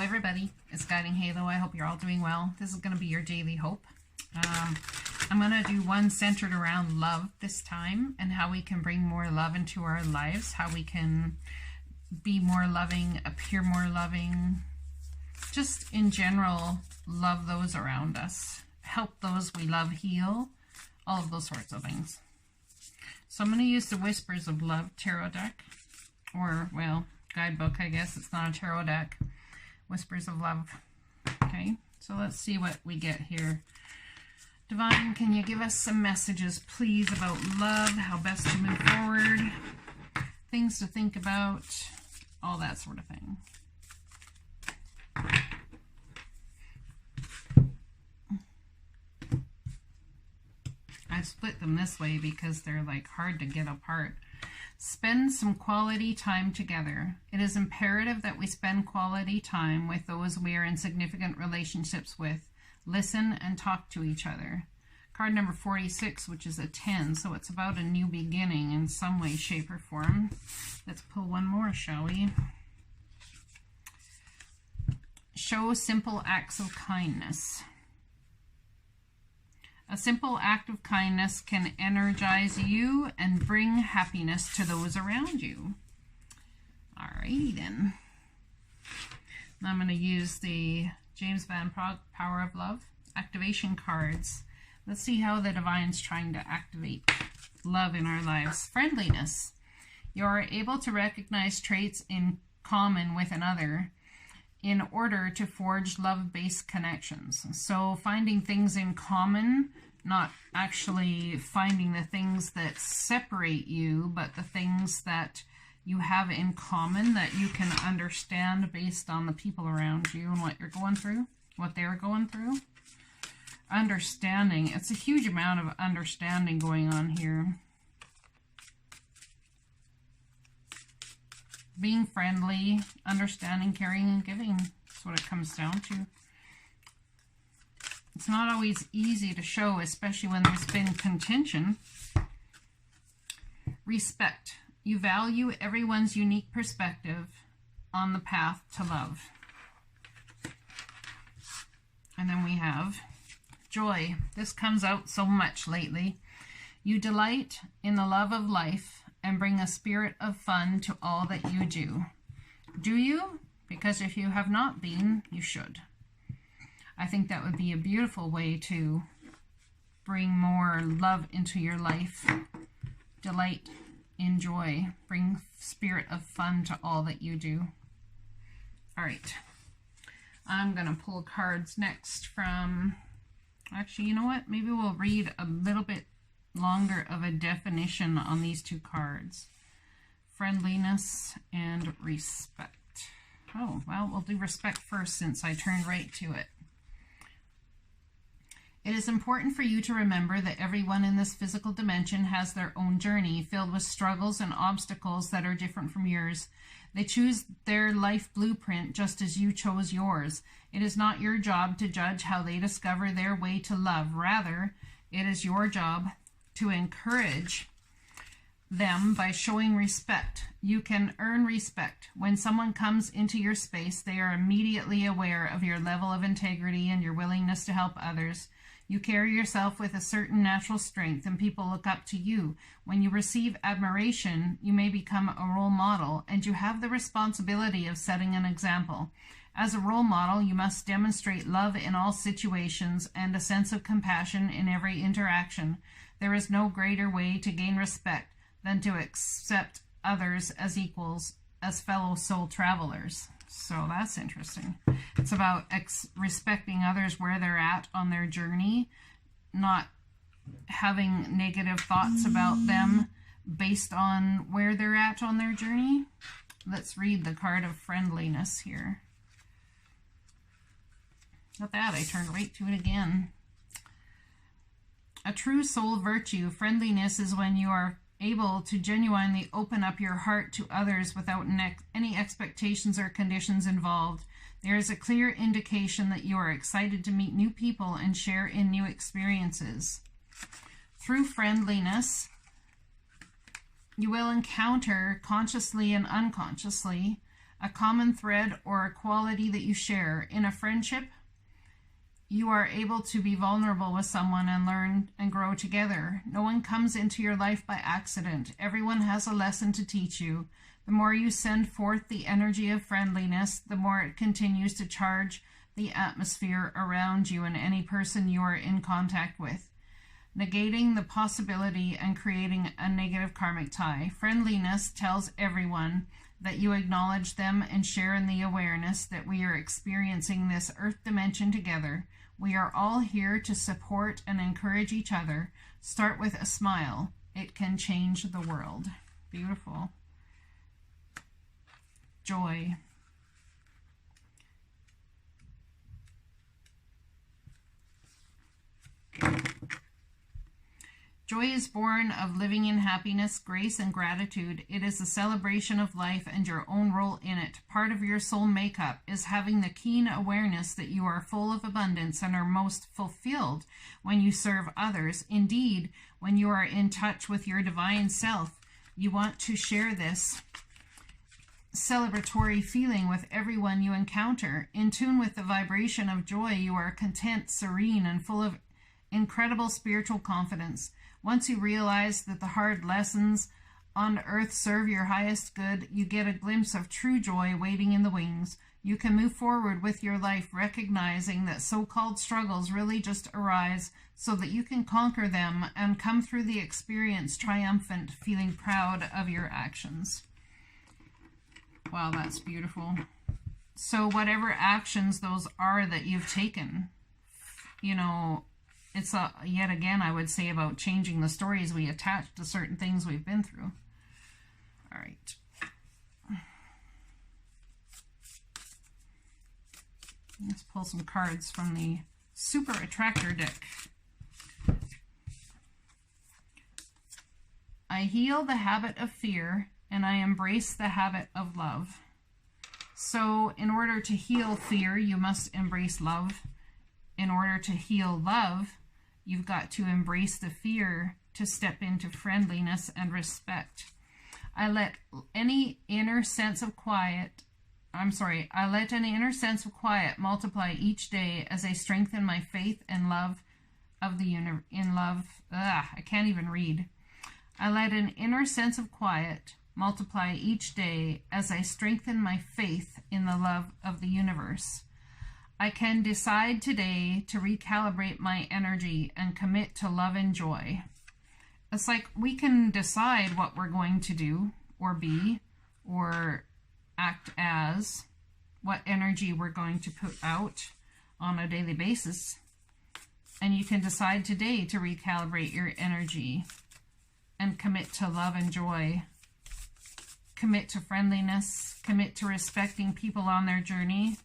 everybody, it's Guiding Halo. I hope you're all doing well. This is going to be your daily hope. I'm going to do one centered around love this time and how we can bring more love into our lives, how we can be more loving, appear more loving, just in general, love those around us, help those we love heal, all of those sorts of things. So I'm going to use the Whispers of Love tarot deck, or, well, guidebook, I guess. It's not a tarot deck. Whispers of Love. Okay, so let's see what we get here. Divine, can you give us some messages, please, about love, how best to move forward, things to think about, all that sort of thing. I split them this way because they're like hard to get apart. Spend some quality time together. It is imperative that we spend quality time with those we are in significant relationships with. Listen and talk to each other. Card number 46, which is a 10, so it's about a new beginning in some way, shape, or form. Let's pull one more, shall we? Show simple acts of kindness. A simple act of kindness can energize you and bring happiness to those around you. Alrighty then. I'm going to use the James Van Praagh Power of Love activation cards. Let's see how the Divine's trying to activate love in our lives. Friendliness. You are able to recognize traits in common with another in order to forge love-based connections. So finding things in common, not actually finding the things that separate you, but the things that you have in common that you can understand based on the people around you and what you're going through, what they're going through. Understanding. It's a huge amount of understanding going on here. Being friendly, understanding, caring, and giving. That's what it comes down to. It's not always easy to show, especially when there's been contention. Respect. You value everyone's unique perspective on the path to love. And then we have joy. This comes out so much lately. You delight in the love of life and bring a spirit of fun to all that you do. Do you? Because if you have not been, you should. I think that would be a beautiful way to bring more love into your life. Delight in joy. Bring spirit of fun to all that you do. All right. I'm going to pull cards next from... Actually, you know what? Maybe we'll read a little bit longer of a definition on these two cards. Friendliness and respect. Oh, well, we'll do respect first since I turned right to it. It is important for you to remember that everyone in this physical dimension has their own journey, filled with struggles and obstacles that are different from yours. They choose their life blueprint just as you chose yours. It is not your job to judge how they discover their way to love. Rather, it is your job to encourage them by showing respect. You can earn respect. When someone comes into your space, they are immediately aware of your level of integrity and your willingness to help others. You carry yourself with a certain natural strength, and people look up to you. When you receive admiration, you may become a role model, and you have the responsibility of setting an example. As a role model, you must demonstrate love in all situations and a sense of compassion in every interaction. There is no greater way to gain respect than to accept others as equals, as fellow soul travelers. So that's interesting. It's about respecting others where they're at on their journey, not having negative thoughts about them based on where they're at on their journey. Let's read the card of friendliness here. Look at that, I turned right to it again. A true soul virtue, friendliness, is when you are able to genuinely open up your heart to others without any expectations or conditions involved. There is a clear indication that you are excited to meet new people and share in new experiences. Through friendliness, you will encounter, consciously and unconsciously, a common thread, or a quality that you share. In a friendship, you are able to be vulnerable with someone and learn and grow together. No one comes into your life by accident. Everyone has a lesson to teach you. The more you send forth the energy of friendliness, the more it continues to charge the atmosphere around you and any person you are in contact with, negating the possibility and creating a negative karmic tie. Friendliness tells everyone that you acknowledge them and share in the awareness that we are experiencing this earth dimension together. We are all here to support and encourage each other. Start with a smile. It can change the world. Beautiful. Joy. Joy is born of living in happiness, grace, and gratitude. It is a celebration of life and your own role in it. Part of your soul makeup is having the keen awareness that you are full of abundance and are most fulfilled when you serve others. Indeed, when you are in touch with your divine self, you want to share this celebratory feeling with everyone you encounter. In tune with the vibration of joy, you are content, serene, and full of incredible spiritual confidence. Once you realize that the hard lessons on earth serve your highest good, you get a glimpse of true joy waiting in the wings. You can move forward with your life, recognizing that so-called struggles really just arise so that you can conquer them and come through the experience triumphant, feeling proud of your actions. Wow, that's beautiful. So whatever actions those are that you've taken, you know, it's yet again, I would say, about changing the stories we attach to certain things we've been through. All right. Let's pull some cards from the Super Attractor deck. I heal the habit of fear and I embrace the habit of love. So in order to heal fear, you must embrace love. In order to heal love, you've got to embrace the fear to step into friendliness and respect. I let any inner sense of quiet multiply each day as I strengthen my faith and love of the universe. I can't even read. I let an inner sense of quiet multiply each day as I strengthen my faith in the love of the universe. I can decide today to recalibrate my energy and commit to love and joy. It's like we can decide what we're going to do or be or act as, what energy we're going to put out on a daily basis. And you can decide today to recalibrate your energy and commit to love and joy. Commit to friendliness, commit to respecting people on their journey,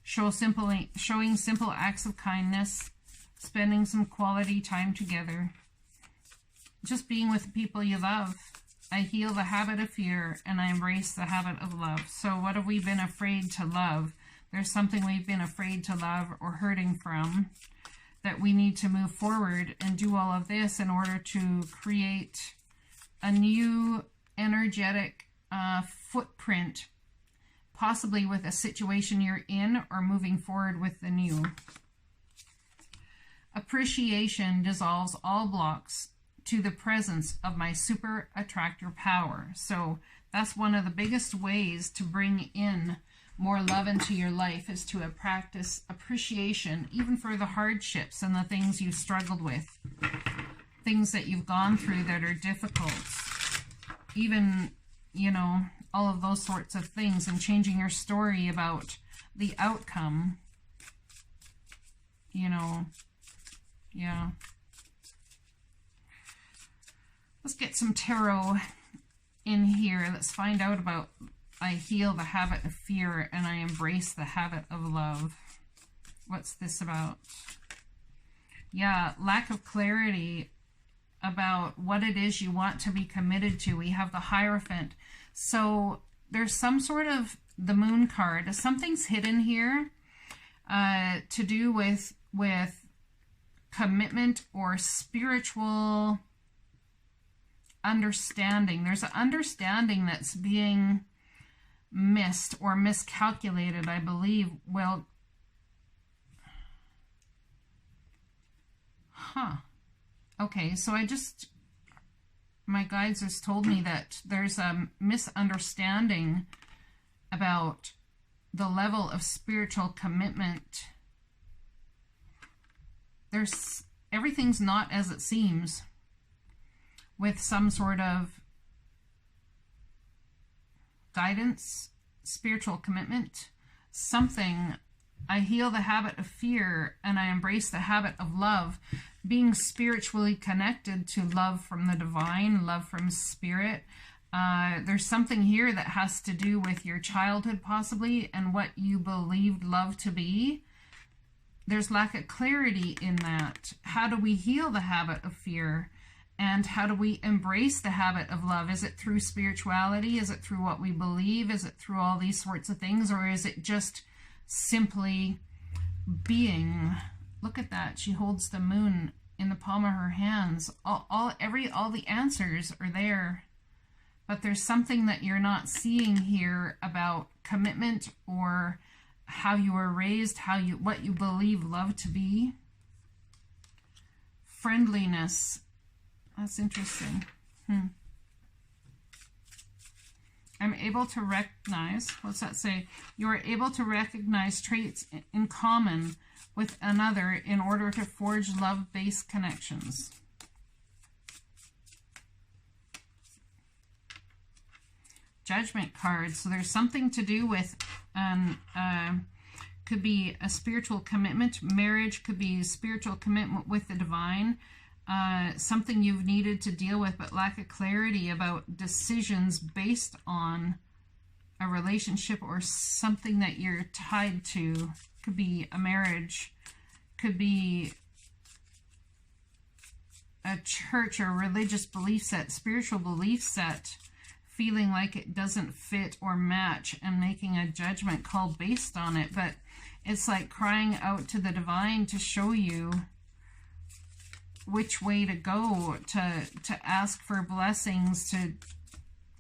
showing simple acts of kindness, spending some quality time together, just being with the people you love. I heal the habit of fear and I embrace the habit of love. So what have we been afraid to love? There's something we've been afraid to love or hurting from that we need to move forward and do all of this in order to create a new energetic footprint, possibly with a situation you're in or moving forward with the new. Appreciation dissolves all blocks to the presence of my super attractor power. So that's one of the biggest ways to bring in more love into your life, is to practice appreciation, even for the hardships and the things you've struggled with, things that you've gone through that are difficult, even, you know, all of those sorts of things, and changing your story about the outcome, you know. Yeah. Let's get some tarot in here. Let's find out about I heal the habit of fear and I embrace the habit of love. What's this about? Yeah, lack of clarity about what it is you want to be committed to. We have the Hierophant. So there's some sort of the Moon card. Something's hidden here to do with commitment or spiritual understanding. There's an understanding that's being missed or miscalculated, I believe. Well, okay, so my guides just told me that there's a misunderstanding about the level of spiritual commitment. Everything's not as it seems with some sort of guidance, spiritual commitment, something. I heal the habit of fear and I embrace the habit of love, being spiritually connected to love from the divine, love from spirit. There's something here that has to do with your childhood possibly and what you believed love to be. There's lack of clarity in that. How do we heal the habit of fear? And how do we embrace the habit of love? Is it through spirituality? Is it through what we believe? Is it through all these sorts of things? Or is it just simply being? Look at that. She holds the moon in the palm of her hands. All the answers are there. But there's something that you're not seeing here about commitment or how you were raised, what you believe love to be. Friendliness. That's interesting. I'm able to recognize, what's that say? You are able to recognize traits in common with another in order to forge love-based connections. Judgment card. So there's something to do with, could be a spiritual commitment. Marriage could be spiritual commitment with the divine. Something you've needed to deal with, but lack of clarity about decisions based on a relationship or something that you're tied to. Could be a marriage, could be a church or religious belief set, spiritual belief set, feeling like it doesn't fit or match and making a judgment call based on it. But it's like crying out to the divine to show you which way to go, to ask for blessings to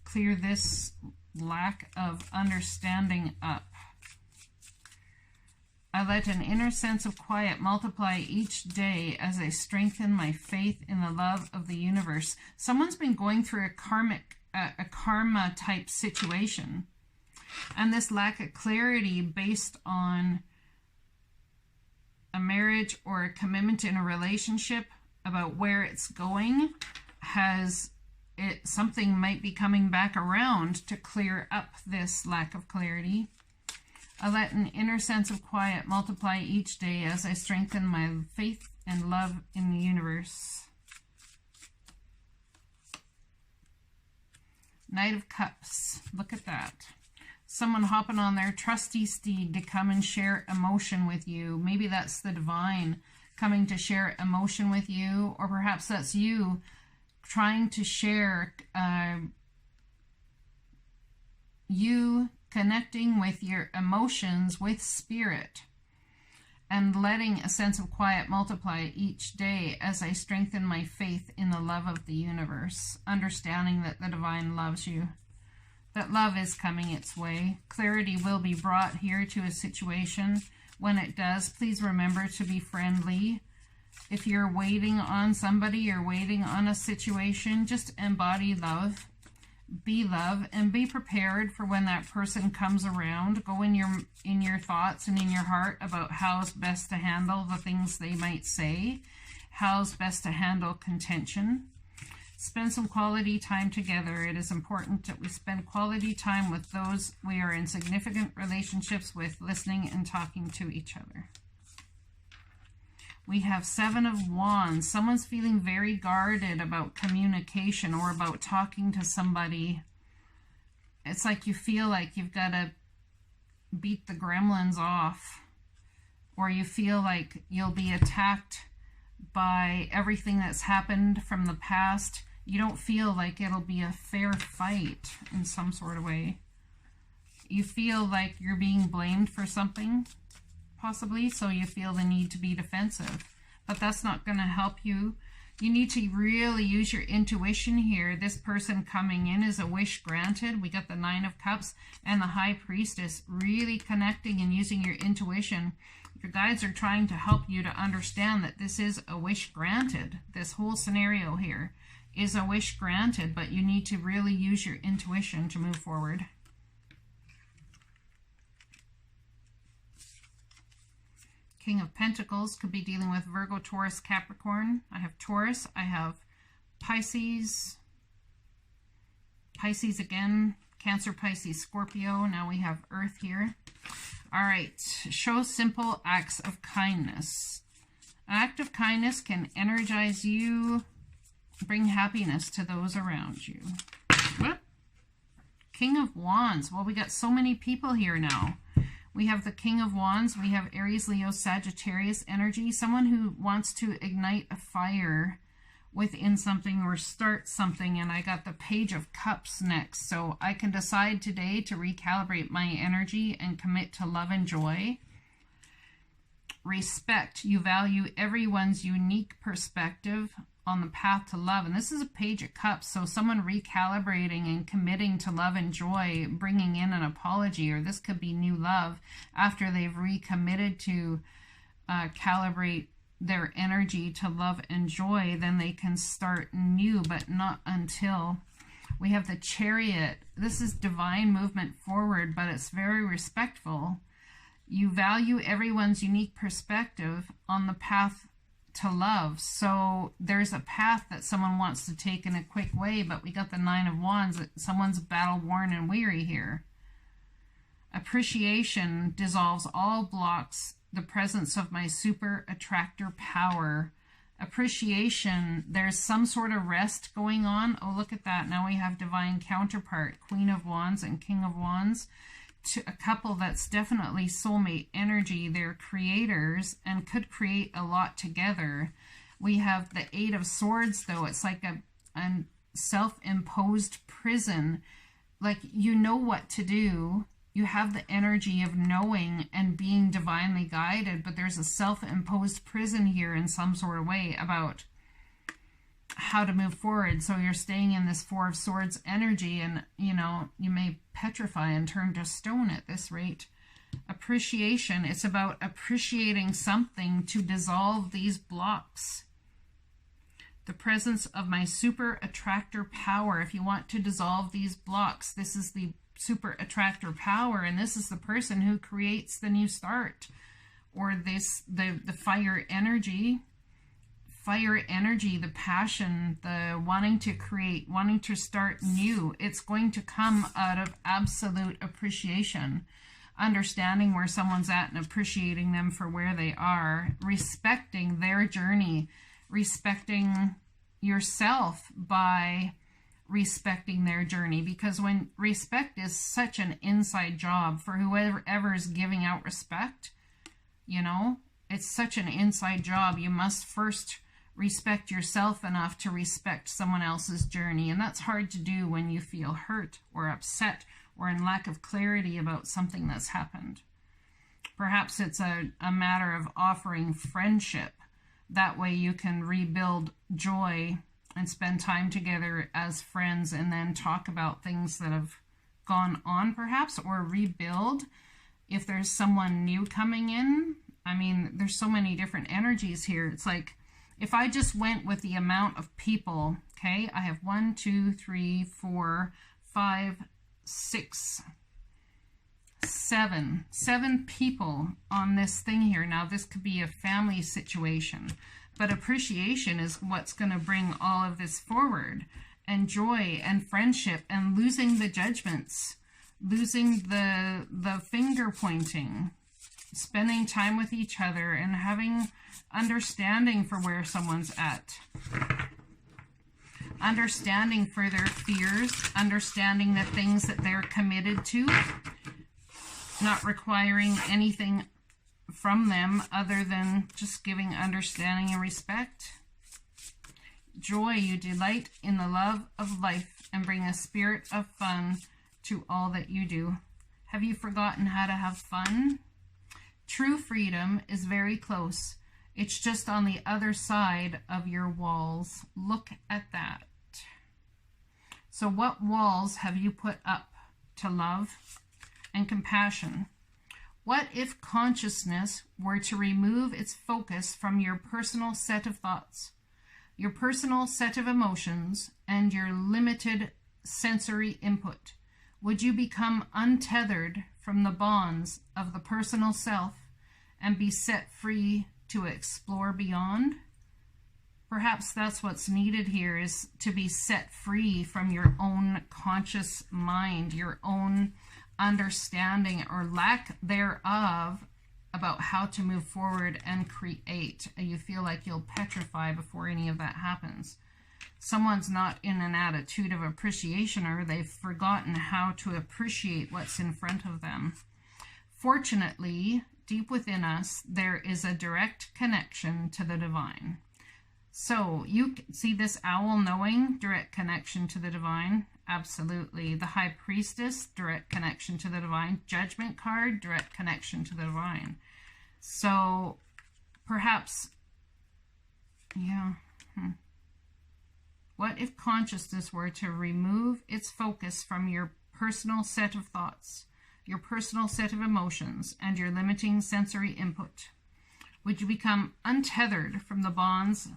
clear this lack of understanding up. I let an inner sense of quiet multiply each day as I strengthen my faith in the love of the universe. Someone's been going through a karma type situation, and this lack of clarity based on a marriage or a commitment in a relationship about where it's going, something might be coming back around to clear up this lack of clarity. I let an inner sense of quiet multiply each day as I strengthen my faith and love in the universe. Knight of Cups. Look at that. Someone hopping on their trusty steed to come and share emotion with you. Maybe that's the divine coming to share emotion with you, or perhaps that's you trying to share, you connecting with your emotions with spirit and letting a sense of quiet multiply each day as I strengthen my faith in the love of the universe, understanding that the divine loves you, that love is coming its way. Clarity will be brought here to a situation. When it does, please remember to be friendly. If you're waiting on somebody, you're waiting on a situation, just embody love. Be love and be prepared for when that person comes around. Go in your thoughts and in your heart about how's best to handle the things they might say, how's best to handle contention. Spend some quality time together. It is important that we spend quality time with those we are in significant relationships with, listening and talking to each other. We have Seven of Wands. Someone's feeling very guarded about communication or about talking to somebody. It's like you feel like you've got to beat the gremlins off, or you feel like you'll be attacked by everything that's happened from the past. You don't feel like it'll be a fair fight in some sort of way. You feel like you're being blamed for something, possibly, so you feel the need to be defensive. But that's not going to help you. You need to really use your intuition here. This person coming in is a wish granted. We got the Nine of Cups and the High Priestess, really connecting and using your intuition. Your guides are trying to help you to understand that this is a wish granted. This whole scenario here is a wish granted, but you need to really use your intuition to move forward. King of Pentacles could be dealing with Virgo, Taurus, Capricorn. I have Taurus. I have Pisces. Pisces again. Cancer, Pisces, Scorpio. Now we have Earth here. All right. Show simple acts of kindness. An act of kindness can energize you, bring happiness to those around you. What? King of Wands. Well, we got so many people here now. We have the King of Wands. We have Aries, Leo, Sagittarius energy. Someone who wants to ignite a fire within something or start something. And I got the Page of Cups next. So I can decide today to recalibrate my energy and commit to love and joy. Respect. You value everyone's unique perspective on the path to love. And this is a Page of Cups, so someone recalibrating and committing to love and joy, bringing in an apology, or this could be new love after they've recommitted to calibrate their energy to love and joy. Then they can start new, but not until. We have the Chariot. This is divine movement forward, but it's very respectful. You value everyone's unique perspective on the path to love. So there's a path that someone wants to take in a quick way, but we got the Nine of Wands. Someone's battle worn and weary here. Appreciation dissolves all blocks. The presence of my super attractor power. Appreciation, there's some sort of rest going on. Oh, look at that. Now we have divine counterpart, Queen of Wands and King of Wands. To a couple that's definitely soulmate energy. They're creators and could create a lot together. We have the Eight of Swords, though. It's like a self-imposed prison. Like, you know what to do. You have the energy of knowing and being divinely guided, but there's a self-imposed prison here in some sort of way about how to move forward. So you're staying in this Four of Swords energy, and you know, you may petrify and turn to stone at this rate. Appreciation, it's about appreciating something to dissolve these blocks. The presence of my super attractor power. If you want to dissolve these blocks, this is the super attractor power, and this is the person who creates the new start, or this the fire energy. Fire energy, the passion, the wanting to create, wanting to start new. It's going to come out of absolute appreciation, understanding where someone's at and appreciating them for where they are, respecting their journey, respecting yourself by respecting their journey. Because when respect is such an inside job for whoever is giving out respect, you know, it's such an inside job. You must first respect yourself enough to respect someone else's journey. And that's hard to do when you feel hurt or upset or in lack of clarity about something that's happened. Perhaps it's a matter of offering friendship. That way you can rebuild joy and spend time together as friends, and then talk about things that have gone on perhaps, or rebuild if there's someone new coming in. I mean, there's so many different energies here. It's like, if I just went with the amount of people, okay, I have 1, 2, 3, 4, 5, 6, 7 people on this thing here. Now, this could be a family situation, but appreciation is what's going to bring all of this forward, and joy and friendship, and losing the judgments, losing the finger pointing, spending time with each other and having understanding for where someone's at. Understanding for their fears, understanding the things that they're committed to, not requiring anything from them other than just giving understanding and respect. Joy, you delight in the love of life and bring a spirit of fun to all that you do. Have you forgotten how to have fun? True freedom is very close. It's just on the other side of your walls. Look at that. So what walls have you put up to love and compassion? What if consciousness were to remove its focus from your personal set of thoughts, your personal set of emotions, and your limited sensory input? Would you become untethered from the bonds of the personal self and be set free to explore beyond? Perhaps that's what's needed here, is to be set free from your own conscious mind, your own understanding or lack thereof about how to move forward and create. You feel like you'll petrify before any of that happens. Someone's not in an attitude of appreciation, or they've forgotten how to appreciate what's in front of them. Fortunately, deep within us, there is a direct connection to the divine. So you see this owl knowing direct connection to the divine? Absolutely. The high priestess, direct connection to the divine. Judgment card, direct connection to the divine. So perhaps, yeah. What if consciousness were to remove its focus from your personal set of thoughts, your personal set of emotions, and your limiting sensory input? Would you become untethered from the bonds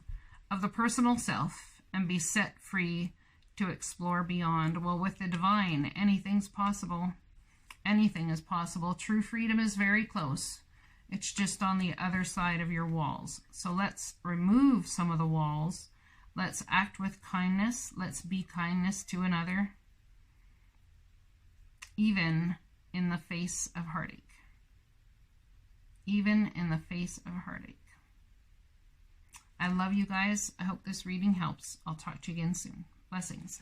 of the personal self and be set free to explore beyond? Well, with the divine, anything's possible. Anything is possible. True freedom is very close. It's just on the other side of your walls. So let's remove some of the walls. Let's act with kindness. Let's be kindness to another, even in the face of heartache. Even in the face of heartache. I love you guys. I hope this reading helps. I'll talk to you again soon. Blessings.